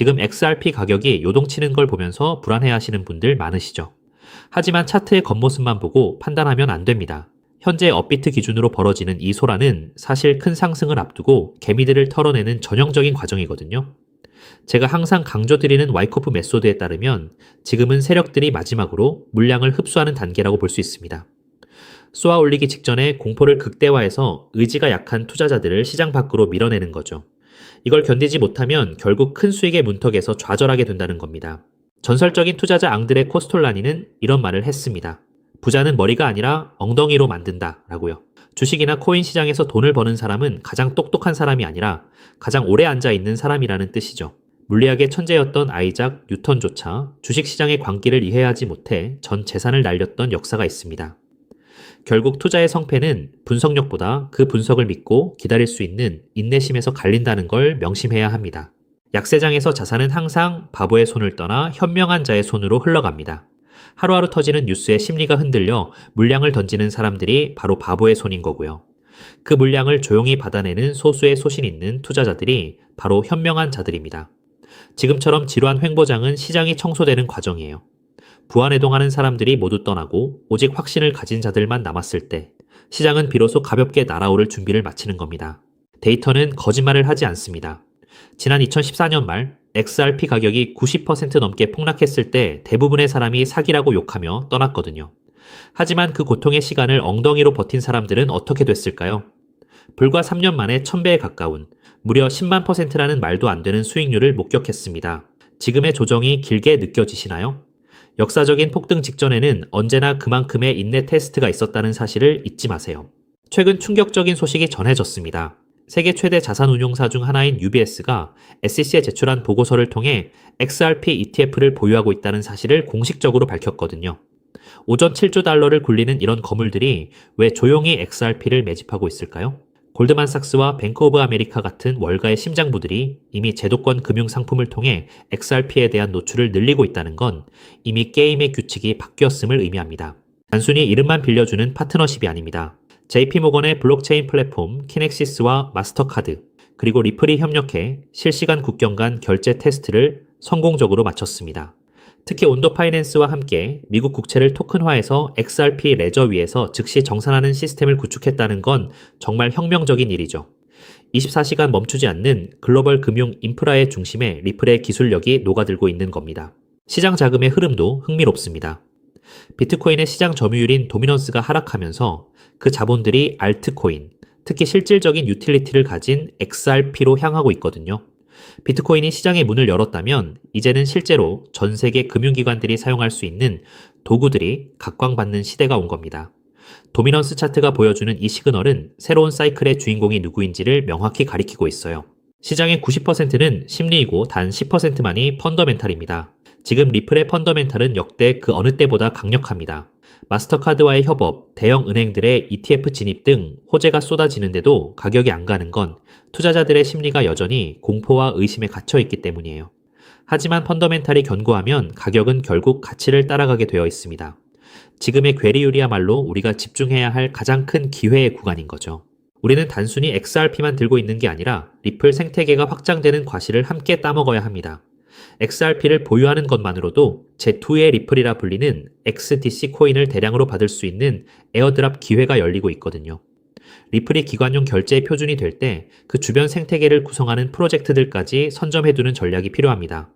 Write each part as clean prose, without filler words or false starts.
지금 XRP 가격이 요동치는 걸 보면서 불안해하시는 분들 많으시죠. 하지만 차트의 겉모습만 보고 판단하면 안 됩니다. 현재 업비트 기준으로 벌어지는 이 소라는 사실 큰 상승을 앞두고 개미들을 털어내는 전형적인 과정이거든요. 제가 항상 강조드리는 와이코프 메소드에 따르면 지금은 세력들이 마지막으로 물량을 흡수하는 단계라고 볼 수 있습니다. 쏘아 올리기 직전에 공포를 극대화해서 의지가 약한 투자자들을 시장 밖으로 밀어내는 거죠. 이걸 견디지 못하면 결국 큰 수익의 문턱에서 좌절하게 된다는 겁니다. 전설적인 투자자 앙드레 코스톨라니는 이런 말을 했습니다. 부자는 머리가 아니라 엉덩이로 만든다 라고요. 주식이나 코인 시장에서 돈을 버는 사람은 가장 똑똑한 사람이 아니라 가장 오래 앉아 있는 사람이라는 뜻이죠. 물리학의 천재였던 아이작 뉴턴조차 주식시장의 광기를 이해하지 못해 전 재산을 날렸던 역사가 있습니다. 결국 투자의 성패는 분석력보다 그 분석을 믿고 기다릴 수 있는 인내심에서 갈린다는 걸 명심해야 합니다. 약세장에서 자산은 항상 바보의 손을 떠나 현명한 자의 손으로 흘러갑니다. 하루하루 터지는 뉴스에 심리가 흔들려 물량을 던지는 사람들이 바로 바보의 손인 거고요. 그 물량을 조용히 받아내는 소수의 소신 있는 투자자들이 바로 현명한 자들입니다. 지금처럼 지루한 횡보장은 시장이 청소되는 과정이에요. 부안해동하는 사람들이 모두 떠나고 오직 확신을 가진 자들만 남았을 때 시장은 비로소 가볍게 날아오를 준비를 마치는 겁니다. 데이터는 거짓말을 하지 않습니다. 지난 2014년 말 XRP 가격이 90% 넘게 폭락했을 때 대부분의 사람이 사기라고 욕하며 떠났거든요. 하지만 그 고통의 시간을 엉덩이로 버틴 사람들은 어떻게 됐을까요? 불과 3년 만에 1000배에 가까운 무려 10만 %라는 말도 안 되는 수익률을 목격했습니다. 지금의 조정이 길게 느껴지시나요? 역사적인 폭등 직전에는 언제나 그만큼의 인내 테스트가 있었다는 사실을 잊지 마세요. 최근 충격적인 소식이 전해졌습니다. 세계 최대 자산운용사 중 하나인 UBS가 SEC에 제출한 보고서를 통해 XRP ETF를 보유하고 있다는 사실을 공식적으로 밝혔거든요. 오전 7조 달러를 굴리는 이런 거물들이 왜 조용히 XRP를 매집하고 있을까요? 골드만삭스와 뱅크 오브 아메리카 같은 월가의 심장부들이 이미 제도권 금융 상품을 통해 XRP에 대한 노출을 늘리고 있다는 건 이미 게임의 규칙이 바뀌었음을 의미합니다. 단순히 이름만 빌려주는 파트너십이 아닙니다. JP모건의 블록체인 플랫폼 키넥시스와 마스터카드, 그리고 리플이 협력해 실시간 국경 간 결제 테스트를 성공적으로 마쳤습니다. 특히 온도 파이낸스와 함께 미국 국채를 토큰화해서 XRP 레저 위에서 즉시 정산하는 시스템을 구축했다는 건 정말 혁명적인 일이죠. 24시간 멈추지 않는 글로벌 금융 인프라의 중심에 리플의 기술력이 녹아들고 있는 겁니다. 시장 자금의 흐름도 흥미롭습니다. 비트코인의 시장 점유율인 도미넌스가 하락하면서 그 자본들이 알트코인, 특히 실질적인 유틸리티를 가진 XRP로 향하고 있거든요. 비트코인이 시장의 문을 열었다면 이제는 실제로 전 세계 금융기관들이 사용할 수 있는 도구들이 각광받는 시대가 온 겁니다. 도미넌스 차트가 보여주는 이 시그널은 새로운 사이클의 주인공이 누구인지를 명확히 가리키고 있어요. 시장의 90%는 심리이고 단 10%만이 펀더멘탈입니다. 지금 리플의 펀더멘탈은 역대 그 어느 때보다 강력합니다. 마스터카드와의 협업, 대형 은행들의 ETF 진입 등 호재가 쏟아지는데도 가격이 안 가는 건 투자자들의 심리가 여전히 공포와 의심에 갇혀 있기 때문이에요. 하지만 펀더멘탈이 견고하면 가격은 결국 가치를 따라가게 되어 있습니다. 지금의 괴리율이야말로 우리가 집중해야 할 가장 큰 기회의 구간인 거죠. 우리는 단순히 XRP만 들고 있는 게 아니라 리플 생태계가 확장되는 과실을 함께 따먹어야 합니다. XRP를 보유하는 것만으로도 제2의 리플이라 불리는 XDC 코인을 대량으로 받을 수 있는 에어드랍 기회가 열리고 있거든요. 리플이 기관용 결제의 표준이 될 때 그 주변 생태계를 구성하는 프로젝트들까지 선점해두는 전략이 필요합니다.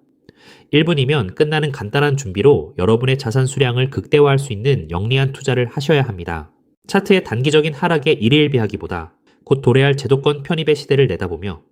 1분이면 끝나는 간단한 준비로 여러분의 자산 수량을 극대화할 수 있는 영리한 투자를 하셔야 합니다. 차트의 단기적인 하락에 일희일비하기보다 곧 도래할 제도권 편입의 시대를 내다보며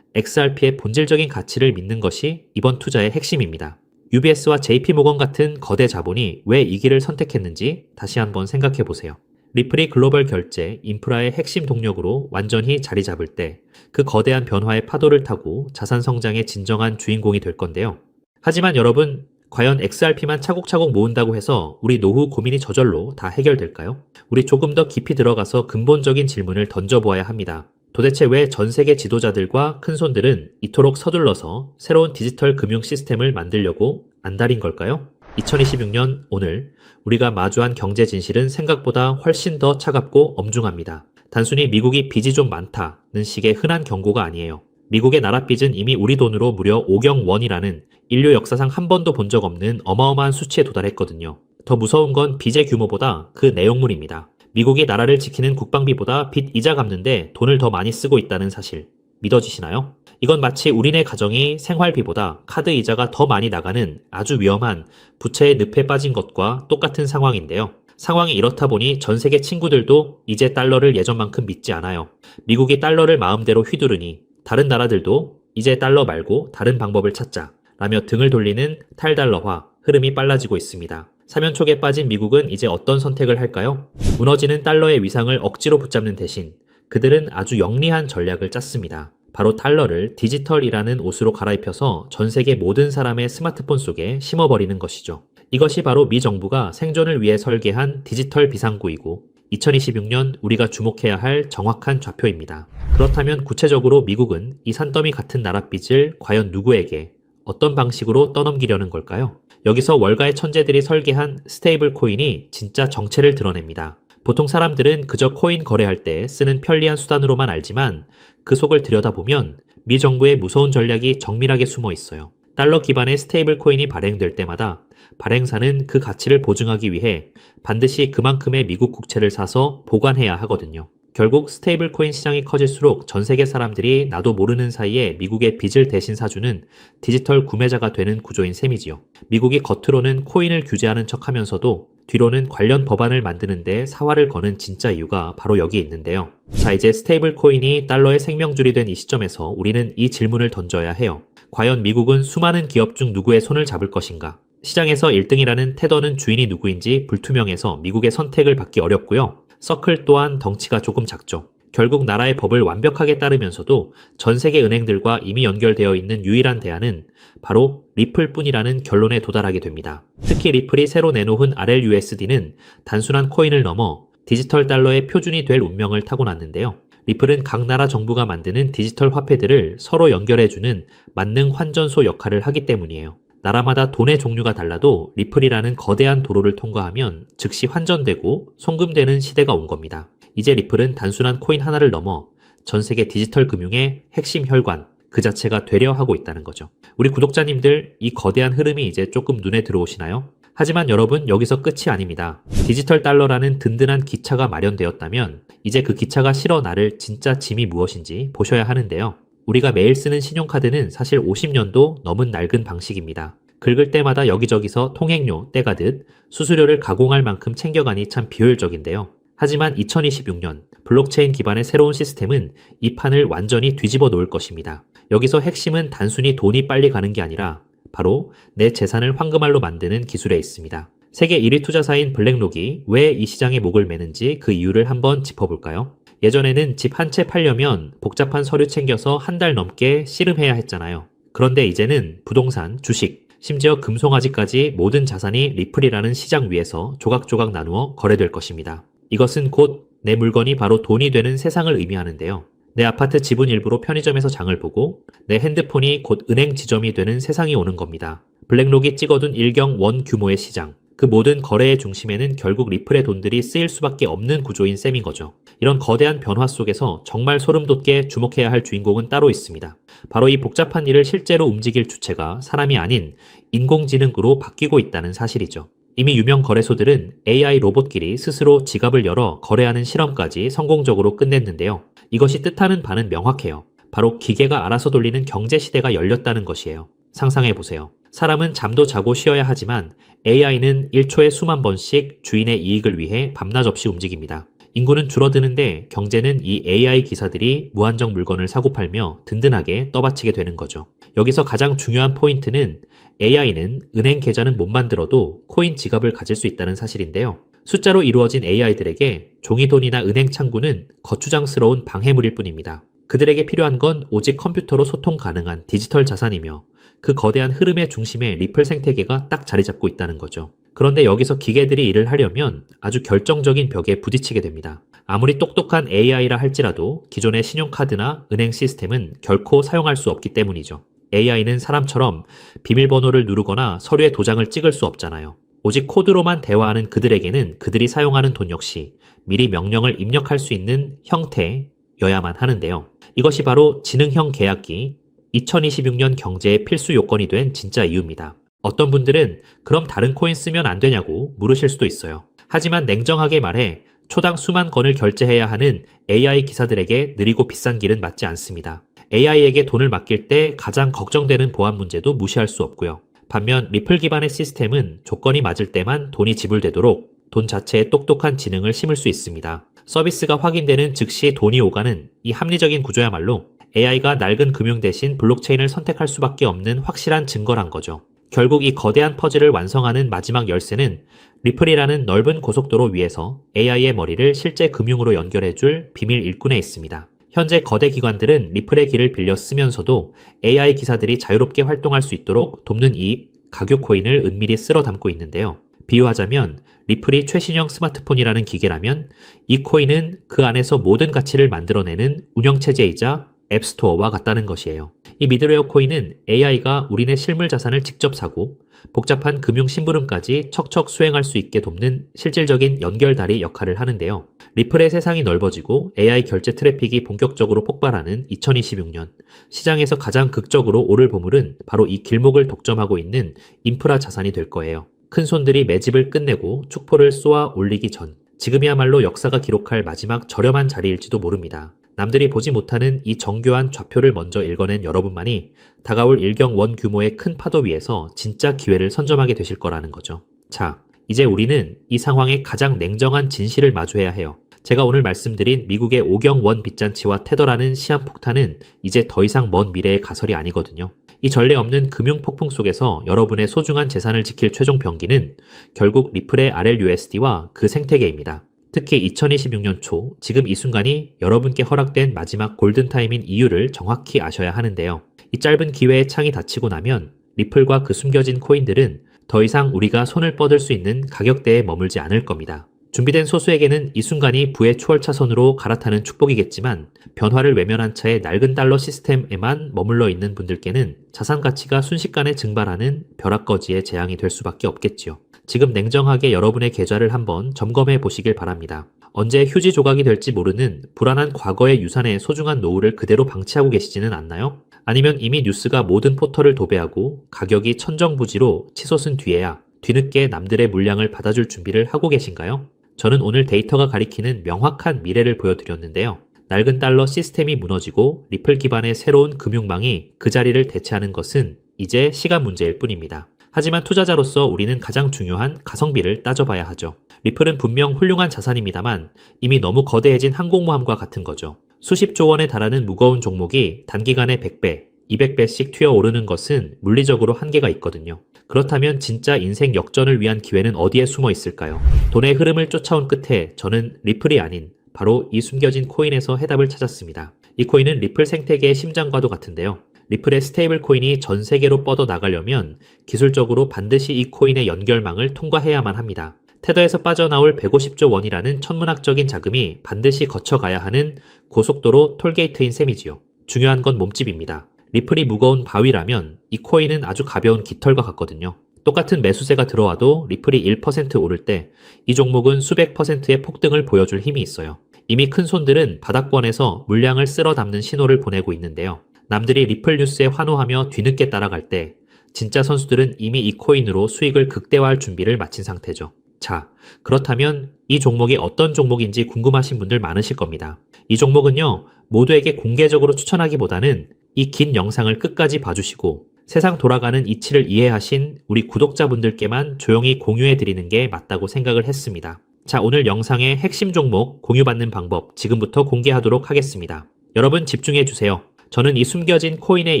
XRP의 본질적인 가치를 믿는 것이 이번 투자의 핵심입니다. UBS와 JP모건 같은 거대 자본이 왜 이 길을 선택했는지 다시 한번 생각해 보세요. 리플이 글로벌 결제, 인프라의 핵심 동력으로 완전히 자리 잡을 때 그 거대한 변화의 파도를 타고 자산 성장의 진정한 주인공이 될 건데요. 하지만 여러분, 과연 XRP만 차곡차곡 모은다고 해서 우리 노후 고민이 저절로 다 해결될까요? 우리 조금 더 깊이 들어가서 근본적인 질문을 던져보아야 합니다. 도대체 왜 전 세계 지도자들과 큰손들은 이토록 서둘러서 새로운 디지털 금융 시스템을 만들려고 안달인 걸까요? 2026년 오늘 우리가 마주한 경제 진실은 생각보다 훨씬 더 차갑고 엄중합니다. 단순히 미국이 빚이 좀 많다는 식의 흔한 경고가 아니에요. 미국의 나랏빚은 이미 우리 돈으로 무려 5경 원이라는 인류 역사상 한 번도 본 적 없는 어마어마한 수치에 도달했거든요. 더 무서운 건 빚의 규모보다 그 내용물입니다. 미국이 나라를 지키는 국방비보다 빚 이자 갚는데 돈을 더 많이 쓰고 있다는 사실. 믿어지시나요? 이건 마치 우리네 가정이 생활비보다 카드 이자가 더 많이 나가는 아주 위험한 부채의 늪에 빠진 것과 똑같은 상황인데요. 상황이 이렇다 보니 전 세계 친구들도 이제 달러를 예전만큼 믿지 않아요. 미국이 달러를 마음대로 휘두르니 다른 나라들도 이제 달러 말고 다른 방법을 찾자 라며 등을 돌리는 탈달러화 흐름이 빨라지고 있습니다. 사면촉에 빠진 미국은 이제 어떤 선택을 할까요? 무너지는 달러의 위상을 억지로 붙잡는 대신 그들은 아주 영리한 전략을 짰습니다. 바로 달러를 디지털이라는 옷으로 갈아입혀서 전 세계 모든 사람의 스마트폰 속에 심어버리는 것이죠. 이것이 바로 미 정부가 생존을 위해 설계한 디지털 비상구이고 2026년 우리가 주목해야 할 정확한 좌표입니다. 그렇다면 구체적으로 미국은 이 산더미 같은 나랏빚을 과연 누구에게 어떤 방식으로 떠넘기려는 걸까요? 여기서 월가의 천재들이 설계한 스테이블 코인이 진짜 정체를 드러냅니다. 보통 사람들은 그저 코인 거래할 때 쓰는 편리한 수단으로만 알지만 그 속을 들여다보면 미 정부의 무서운 전략이 정밀하게 숨어 있어요. 달러 기반의 스테이블 코인이 발행될 때마다 발행사는 그 가치를 보증하기 위해 반드시 그만큼의 미국 국채를 사서 보관해야 하거든요. 결국 스테이블 코인 시장이 커질수록 전 세계 사람들이 나도 모르는 사이에 미국의 빚을 대신 사주는 디지털 구매자가 되는 구조인 셈이지요. 미국이 겉으로는 코인을 규제하는 척하면서도 뒤로는 관련 법안을 만드는데 사활을 거는 진짜 이유가 바로 여기 있는데요. 자, 이제 스테이블 코인이 달러의 생명줄이 된 이 시점에서 우리는 이 질문을 던져야 해요. 과연 미국은 수많은 기업 중 누구의 손을 잡을 것인가? 시장에서 1등이라는 테더는 주인이 누구인지 불투명해서 미국의 선택을 받기 어렵고요. 서클 또한 덩치가 조금 작죠. 결국 나라의 법을 완벽하게 따르면서도 전 세계 은행들과 이미 연결되어 있는 유일한 대안은 바로 리플뿐이라는 결론에 도달하게 됩니다. 특히 리플이 새로 내놓은 RLUSD는 단순한 코인을 넘어 디지털 달러의 표준이 될 운명을 타고났는데요. 리플은 각 나라 정부가 만드는 디지털 화폐들을 서로 연결해주는 만능 환전소 역할을 하기 때문이에요. 나라마다 돈의 종류가 달라도 리플이라는 거대한 도로를 통과하면 즉시 환전되고 송금되는 시대가 온 겁니다. 이제 리플은 단순한 코인 하나를 넘어 전 세계 디지털 금융의 핵심 혈관 그 자체가 되려 하고 있다는 거죠. 우리 구독자님들, 이 거대한 흐름이 이제 조금 눈에 들어오시나요? 하지만 여러분, 여기서 끝이 아닙니다. 디지털 달러라는 든든한 기차가 마련되었다면 이제 그 기차가 실어 나를 진짜 짐이 무엇인지 보셔야 하는데요. 우리가 매일 쓰는 신용카드는 사실 50년도 넘은 낡은 방식입니다. 긁을 때마다 여기저기서 통행료 떼가듯 수수료를 가공할 만큼 챙겨가니 참 비효율적인데요. 하지만 2026년 블록체인 기반의 새로운 시스템은 이 판을 완전히 뒤집어 놓을 것입니다. 여기서 핵심은 단순히 돈이 빨리 가는 게 아니라 바로 내 재산을 황금알로 만드는 기술에 있습니다. 세계 1위 투자사인 블랙록이 왜 이 시장에 목을 매는지 그 이유를 한번 짚어볼까요? 예전에는 집 한 채 팔려면 복잡한 서류 챙겨서 한 달 넘게 씨름해야 했잖아요. 그런데 이제는 부동산, 주식, 심지어 금송아지까지 모든 자산이 리플이라는 시장 위에서 조각조각 나누어 거래될 것입니다. 이것은 곧 내 물건이 바로 돈이 되는 세상을 의미하는데요. 내 아파트 지분 일부로 편의점에서 장을 보고 내 핸드폰이 곧 은행 지점이 되는 세상이 오는 겁니다. 블랙록이 찍어둔 1경 원 규모의 시장. 그 모든 거래의 중심에는 결국 리플의 돈들이 쓰일 수밖에 없는 구조인 셈인 거죠. 이런 거대한 변화 속에서 정말 소름 돋게 주목해야 할 주인공은 따로 있습니다. 바로 이 복잡한 일을 실제로 움직일 주체가 사람이 아닌 인공지능으로 바뀌고 있다는 사실이죠. 이미 유명 거래소들은 AI 로봇끼리 스스로 지갑을 열어 거래하는 실험까지 성공적으로 끝냈는데요. 이것이 뜻하는 바는 명확해요. 바로 기계가 알아서 돌리는 경제 시대가 열렸다는 것이에요. 상상해보세요. 사람은 잠도 자고 쉬어야 하지만 AI는 1초에 수만 번씩 주인의 이익을 위해 밤낮 없이 움직입니다. 인구는 줄어드는데 경제는 이 AI 기사들이 무한정 물건을 사고 팔며 든든하게 떠받치게 되는 거죠. 여기서 가장 중요한 포인트는 AI는 은행 계좌는 못 만들어도 코인 지갑을 가질 수 있다는 사실인데요. 숫자로 이루어진 AI들에게 종이돈이나 은행 창구는 거추장스러운 방해물일 뿐입니다. 그들에게 필요한 건 오직 컴퓨터로 소통 가능한 디지털 자산이며 그 거대한 흐름의 중심에 리플 생태계가 딱 자리 잡고 있다는 거죠. 그런데 여기서 기계들이 일을 하려면 아주 결정적인 벽에 부딪히게 됩니다. 아무리 똑똑한 AI라 할지라도 기존의 신용카드나 은행 시스템은 결코 사용할 수 없기 때문이죠. AI는 사람처럼 비밀번호를 누르거나 서류에 도장을 찍을 수 없잖아요. 오직 코드로만 대화하는 그들에게는 그들이 사용하는 돈 역시 미리 명령을 입력할 수 있는 형태, 코인이어야만 하는데요. 이것이 바로 지능형 계약기, 2026년 경제의 필수 요건이 된 진짜 이유입니다. 어떤 분들은 그럼 다른 코인 쓰면 안 되냐고 물으실 수도 있어요. 하지만 냉정하게 말해 초당 수만 건을 결제해야 하는 AI 기사들에게 느리고 비싼 길은 맞지 않습니다. AI에게 돈을 맡길 때 가장 걱정되는 보안 문제도 무시할 수 없고요. 반면 리플 기반의 시스템은 조건이 맞을 때만 돈이 지불되도록 돈 자체에 똑똑한 지능을 심을 수 있습니다. 서비스가 확인되는 즉시 돈이 오가는 이 합리적인 구조야말로 AI가 낡은 금융 대신 블록체인을 선택할 수밖에 없는 확실한 증거란 거죠. 결국 이 거대한 퍼즐을 완성하는 마지막 열쇠는 리플이라는 넓은 고속도로 위에서 AI의 머리를 실제 금융으로 연결해줄 비밀 일꾼에 있습니다. 현재 거대 기관들은 리플의 길을 빌려 쓰면서도 AI 기사들이 자유롭게 활동할 수 있도록 돕는 이 가교 코인을 은밀히 쓸어 담고 있는데요. 비유하자면 리플이 최신형 스마트폰이라는 기계라면 이 코인은 그 안에서 모든 가치를 만들어내는 운영체제이자 앱스토어와 같다는 것이에요. 이 미드웨어 코인은 AI가 우리네 실물 자산을 직접 사고 복잡한 금융 심부름까지 척척 수행할 수 있게 돕는 실질적인 연결다리 역할을 하는데요. 리플의 세상이 넓어지고 AI 결제 트래픽이 본격적으로 폭발하는 2026년, 시장에서 가장 극적으로 오를 보물은 바로 이 길목을 독점하고 있는 인프라 자산이 될 거예요. 큰손들이 매집을 끝내고 축포를 쏘아 올리기 전, 지금이야말로 역사가 기록할 마지막 저렴한 자리일지도 모릅니다. 남들이 보지 못하는 이 정교한 좌표를 먼저 읽어낸 여러분만이 다가올 일경원 규모의 큰 파도 위에서 진짜 기회를 선점하게 되실 거라는 거죠. 자, 이제 우리는 이 상황의 가장 냉정한 진실을 마주해야 해요. 제가 오늘 말씀드린 미국의 오경원 빚잔치와 테더라는 시한폭탄은 이제 더 이상 먼 미래의 가설이 아니거든요. 이 전례 없는 금융 폭풍 속에서 여러분의 소중한 재산을 지킬 최종 병기는 결국 리플의 RLUSD와 그 생태계입니다. 특히 2026년 초, 지금 이 순간이 여러분께 허락된 마지막 골든타임인 이유를 정확히 아셔야 하는데요. 이 짧은 기회의 창이 닫히고 나면 리플과 그 숨겨진 코인들은 더 이상 우리가 손을 뻗을 수 있는 가격대에 머물지 않을 겁니다. 준비된 소수에게는 이 순간이 부의 추월차선으로 갈아타는 축복이겠지만 변화를 외면한 채 낡은 달러 시스템에만 머물러 있는 분들께는 자산 가치가 순식간에 증발하는 벼락거지의 재앙이 될 수밖에 없겠지요. 지금 냉정하게 여러분의 계좌를 한번 점검해 보시길 바랍니다. 언제 휴지 조각이 될지 모르는 불안한 과거의 유산의 소중한 노후를 그대로 방치하고 계시지는 않나요? 아니면 이미 뉴스가 모든 포털을 도배하고 가격이 천정부지로 치솟은 뒤에야 뒤늦게 남들의 물량을 받아줄 준비를 하고 계신가요? 저는 오늘 데이터가 가리키는 명확한 미래를 보여드렸는데요. 낡은 달러 시스템이 무너지고 리플 기반의 새로운 금융망이 그 자리를 대체하는 것은 이제 시간 문제일 뿐입니다. 하지만 투자자로서 우리는 가장 중요한 가성비를 따져봐야 하죠. 리플은 분명 훌륭한 자산입니다만 이미 너무 거대해진 항공모함과 같은 거죠. 수십조 원에 달하는 무거운 종목이 단기간에 100배, 200배씩 튀어오르는 것은 물리적으로 한계가 있거든요. 그렇다면 진짜 인생 역전을 위한 기회는 어디에 숨어 있을까요? 돈의 흐름을 쫓아온 끝에 저는 리플이 아닌 바로 이 숨겨진 코인에서 해답을 찾았습니다. 이 코인은 리플 생태계의 심장과도 같은데요. 리플의 스테이블 코인이 전 세계로 뻗어 나가려면 기술적으로 반드시 이 코인의 연결망을 통과해야만 합니다. 테더에서 빠져나올 150조 원이라는 천문학적인 자금이 반드시 거쳐가야 하는 고속도로 톨게이트인 셈이지요. 중요한 건 몸집입니다. 리플이 무거운 바위라면 이 코인은 아주 가벼운 깃털과 같거든요. 똑같은 매수세가 들어와도 리플이 1% 오를 때 이 종목은 수백 %의 폭등을 보여줄 힘이 있어요. 이미 큰 손들은 바닥권에서 물량을 쓸어 담는 신호를 보내고 있는데요. 남들이 리플 뉴스에 환호하며 뒤늦게 따라갈 때 진짜 선수들은 이미 이 코인으로 수익을 극대화할 준비를 마친 상태죠. 자, 그렇다면 이 종목이 어떤 종목인지 궁금하신 분들 많으실 겁니다. 이 종목은요, 모두에게 공개적으로 추천하기보다는 이 긴 영상을 끝까지 봐주시고 세상 돌아가는 이치를 이해하신 우리 구독자분들께만 조용히 공유해드리는 게 맞다고 생각을 했습니다. 자, 오늘 영상의 핵심 종목 공유받는 방법 지금부터 공개하도록 하겠습니다. 여러분 집중해주세요. 저는 이 숨겨진 코인의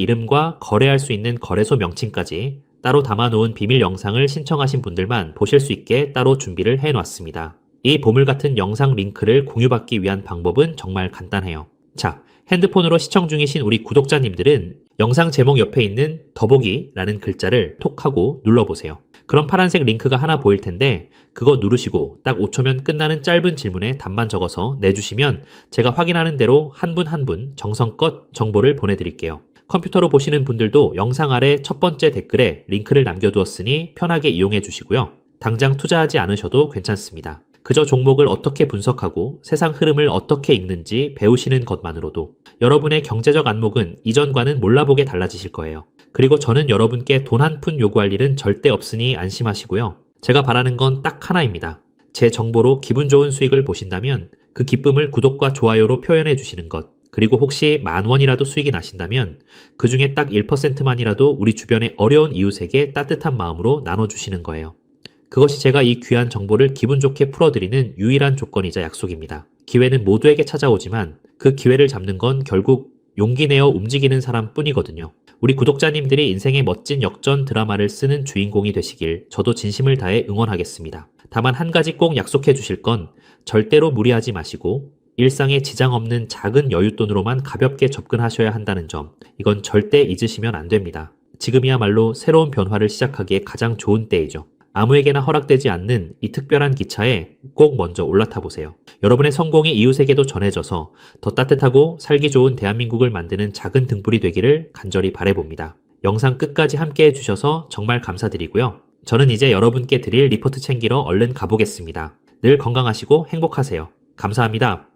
이름과 거래할 수 있는 거래소 명칭까지 따로 담아놓은 비밀 영상을 신청하신 분들만 보실 수 있게 따로 준비를 해놨습니다. 이 보물 같은 영상 링크를 공유받기 위한 방법은 정말 간단해요. 자, 핸드폰으로 시청 중이신 우리 구독자님들은 영상 제목 옆에 있는 더보기라는 글자를 톡 하고 눌러보세요. 그럼 파란색 링크가 하나 보일 텐데 그거 누르시고 딱 5초면 끝나는 짧은 질문에 답만 적어서 내주시면 제가 확인하는 대로 한 분 한 분 정성껏 정보를 보내드릴게요. 컴퓨터로 보시는 분들도 영상 아래 첫 번째 댓글에 링크를 남겨두었으니 편하게 이용해 주시고요. 당장 투자하지 않으셔도 괜찮습니다. 그저 종목을 어떻게 분석하고 세상 흐름을 어떻게 읽는지 배우시는 것만으로도 여러분의 경제적 안목은 이전과는 몰라보게 달라지실 거예요. 그리고 저는 여러분께 돈 한 푼 요구할 일은 절대 없으니 안심하시고요. 제가 바라는 건 딱 하나입니다. 제 정보로 기분 좋은 수익을 보신다면 그 기쁨을 구독과 좋아요로 표현해 주시는 것. 그리고 혹시 10,000원이라도 수익이 나신다면 그 중에 딱 1%만이라도 우리 주변의 어려운 이웃에게 따뜻한 마음으로 나눠주시는 거예요. 그것이 제가 이 귀한 정보를 기분 좋게 풀어드리는 유일한 조건이자 약속입니다. 기회는 모두에게 찾아오지만 그 기회를 잡는 건 결국 용기 내어 움직이는 사람 뿐이거든요. 우리 구독자님들이 인생의 멋진 역전 드라마를 쓰는 주인공이 되시길 저도 진심을 다해 응원하겠습니다. 다만 한 가지 꼭 약속해 주실 건 절대로 무리하지 마시고 일상에 지장 없는 작은 여윳돈으로만 가볍게 접근하셔야 한다는 점, 이건 절대 잊으시면 안 됩니다. 지금이야말로 새로운 변화를 시작하기에 가장 좋은 때이죠. 아무에게나 허락되지 않는 이 특별한 기차에 꼭 먼저 올라타 보세요. 여러분의 성공이 이웃에게도 전해져서 더 따뜻하고 살기 좋은 대한민국을 만드는 작은 등불이 되기를 간절히 바라봅니다. 영상 끝까지 함께 해주셔서 정말 감사드리고요. 저는 이제 여러분께 드릴 리포트 챙기러 얼른 가보겠습니다. 늘 건강하시고 행복하세요. 감사합니다.